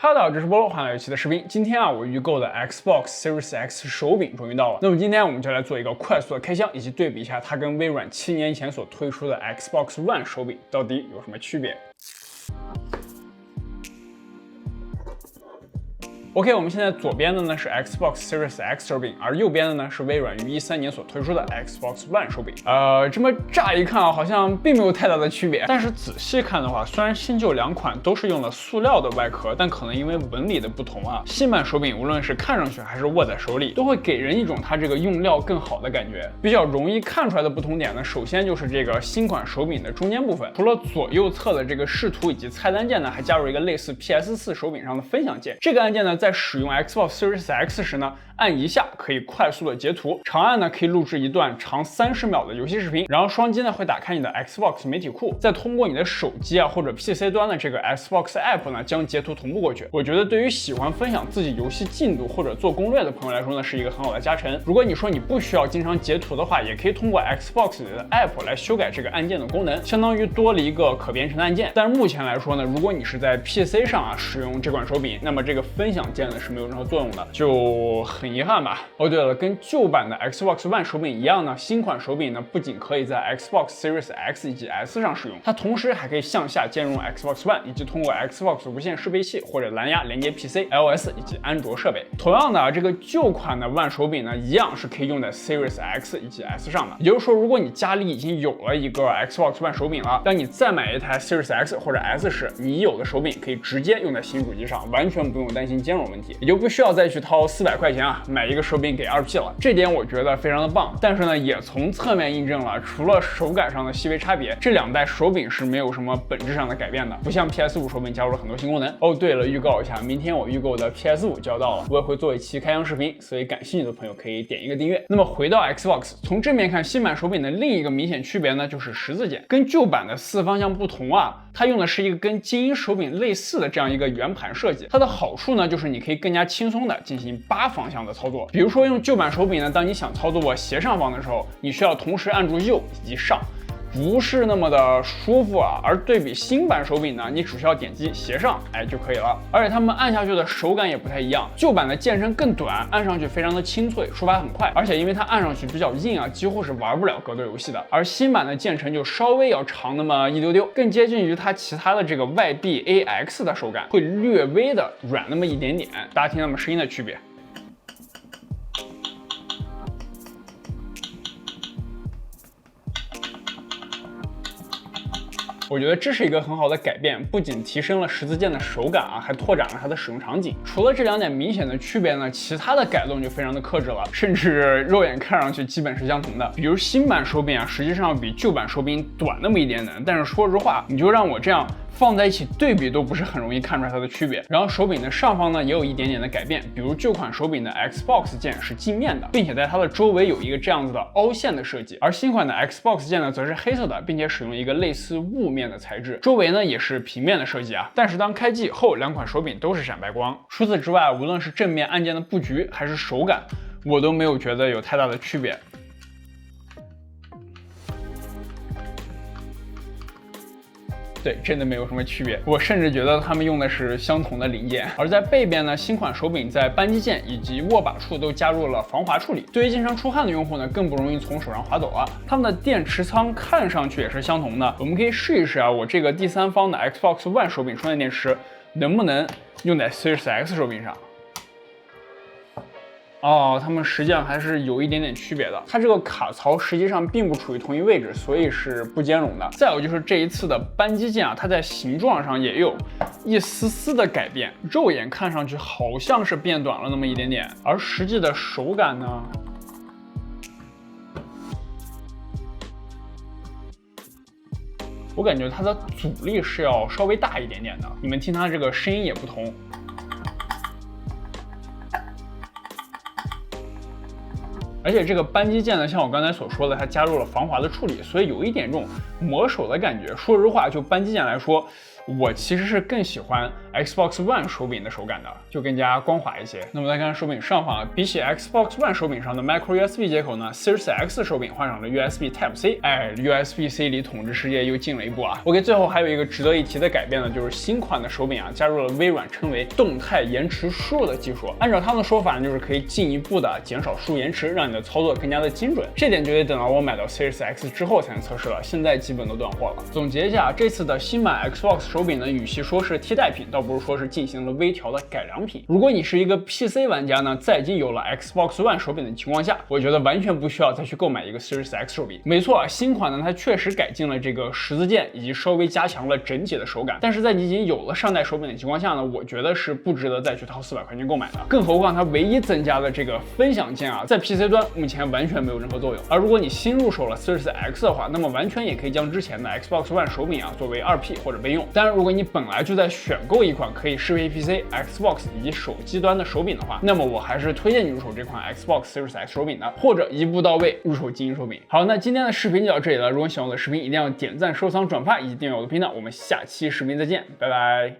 Hello， 大家好，这是菠萝，欢迎来到一期的视频。今天我预购的 Xbox Series X 手柄终于到了。那么今天我们就来做一个快速的开箱，以及对比一下它跟微软7年前所推出的 Xbox One 手柄到底有什么区别。OK， 我们现在左边的呢是 Xbox Series X 手柄，而右边的呢是微软于13年所推出的 Xbox One 手柄。这么乍一看好像并没有太大的区别，但是仔细看的话，虽然新旧两款都是用了塑料的外壳，但可能因为纹理的不同新版手柄无论是看上去还是握在手里，都会给人一种它这个用料更好的感觉。比较容易看出来的不同点呢，首先就是这个新款手柄的中间部分，除了左右侧的这个视图以及菜单键呢，还加入一个类似 PS4 手柄上的分享键。这个按键呢，在使用 Xbox Series X 时呢，按一下可以快速的截图，长按呢可以录制一段长30秒的游戏视频，然后双击呢会打开你的 Xbox 媒体库，再通过你的手机或者 PC 端的这个 Xbox App 呢将截图同步过去。我觉得对于喜欢分享自己游戏进度或者做攻略的朋友来说呢，是一个很好的加成。如果你说你不需要经常截图的话，也可以通过 Xbox 里的 App 来修改这个按键的功能，相当于多了一个可编程的按键。但是目前来说呢，如果你是在 PC 上使用这款手柄，那么这个分享键呢是没有任何作用的，就很遗憾吧。哦，对了，跟旧版的 Xbox One 手柄一样呢，新款手柄呢不仅可以在 Xbox Series X 以及 S 上使用，它同时还可以向下兼容 Xbox One， 以及通过 Xbox 无线适配器或者蓝牙连接 PC、iOS 以及安卓设备。同样的，这个旧款的 One 手柄呢，一样是可以用在 Series X 以及 S 上的。也就是说，如果你家里已经有了一个 Xbox One 手柄了，当你再买一台 Series X 或者 S 时，你有的手柄可以直接用在新主机上，完全不用担心兼容问题，也就不需要再去掏400块钱买一个手柄给2P 了。这点我觉得非常的棒，但是呢，也从侧面印证了，除了手感上的细微差别，这两代手柄是没有什么本质上的改变的，不像 PS5 手柄加入了很多新功能。哦，对了，预告一下，明天我预购的 PS5 就要到了，我也会做一期开箱视频，所以感兴趣的朋友可以点一个订阅。那么回到 Xbox， 从正面看，新版手柄的另一个明显区别呢，就是十字键。跟旧版的4方向不同它用的是一个跟精英手柄类似的这样一个圆盘设计。它的好处呢，就是你可以更加轻松的进行8方向的操作。比如说用旧版手柄呢，当你想操作斜上方的时候，你需要同时按住右以及上，不是那么的舒服而对比新版手柄呢，你只需要点击斜上就可以了。而且它们按下去的手感也不太一样，旧版的键身更短，按上去非常的清脆，触发很快，而且因为它按上去比较硬几乎是玩不了格斗游戏的。而新版的键程就稍微要长那么一丢丢，更接近于它其他的这个 YBAX 的手感，会略微的软那么一点点。大家听它们声音的区别。我觉得这是一个很好的改变，不仅提升了十字键的手感还拓展了它的使用场景。除了这两点明显的区别呢，其他的改动就非常的克制了，甚至肉眼看上去基本是相同的。比如新版手柄实际上比旧版手柄短那么一点点，但是说实话，你就让我这样放在一起对比都不是很容易看出来它的区别。然后手柄的上方呢也有一点点的改变，比如旧款手柄的 Xbox 键是镜面的，并且在它的周围有一个这样子的凹陷的设计，而新款的 Xbox 键呢则是黑色的，并且使用一个类似雾面的材质，周围呢也是平面的设计但是当开机以后，两款手柄都是闪白光。除此之外，无论是正面按键的布局还是手感，我都没有觉得有太大的区别。对，真的没有什么区别，我甚至觉得他们用的是相同的零件。而在背边呢，新款手柄在扳机键以及握把处都加入了防滑处理，对于经常出汗的用户呢，更不容易从手上滑走它们的电池仓看上去也是相同的，我们可以试一试我这个第三方的 Xbox One 手柄充电电池能不能用在 Series X 手柄上。它们实际上还是有一点点区别的。它这个卡槽实际上并不处于同一位置，所以是不兼容的。再有就是这一次的扳机键它在形状上也有一丝丝的改变，肉眼看上去好像是变短了那么一点点，而实际的手感呢，我感觉它的阻力是要稍微大一点点的。你们听它这个声音也不同。而且这个扳机键呢，像我刚才所说的，它加入了防滑的处理，所以有一点这种磨手的感觉。说实话，就扳机键来说，我其实是更喜欢 Xbox One 手柄的手感的，就更加光滑一些。那么再看手柄上方，比起 Xbox One 手柄上的 Micro USB 接口呢 ，Series X 手柄换上了 USB Type C， USB-C 离统治世界又近了一步啊。OK， 最后还有一个值得一提的改变呢，就是新款的手柄啊，加入了微软称为动态延迟输入的技术。按照他们的说法呢，就是可以进一步的减少输入延迟，让你的操作更加的精准。这点就得等到我买到 Series X 之后才能测试了，现在基本都断货了。总结一下，这次的新版 Xbox 手柄呢，与其说是替代品，倒不如说是进行了微调的改良品。如果你是一个 PC 玩家呢，在已经有了 Xbox One 手柄的情况下，我觉得完全不需要再去购买一个 Series X 手柄。没错，新款呢它确实改进了这个十字键，以及稍微加强了整体的手感。但是在你已经有了上代手柄的情况下呢，我觉得是不值得再去掏400块钱购买的。更何况它唯一增加的这个分享键啊，在 PC 端目前完全没有任何作用。而如果你新入手了 Series X 的话，那么完全也可以将之前的 Xbox One 手柄啊作为2P 或者备用。当然，如果你本来就在选购一款可以适配 PC、Xbox 以及手机端的手柄的话，那么我还是推荐你入手这款 Xbox Series X 手柄的，或者一步到位入手精英手柄。好，那今天的视频就到这里了。如果喜欢我的视频，一定要点赞、收藏、转发以及订阅我的频道。我们下期视频再见，拜拜。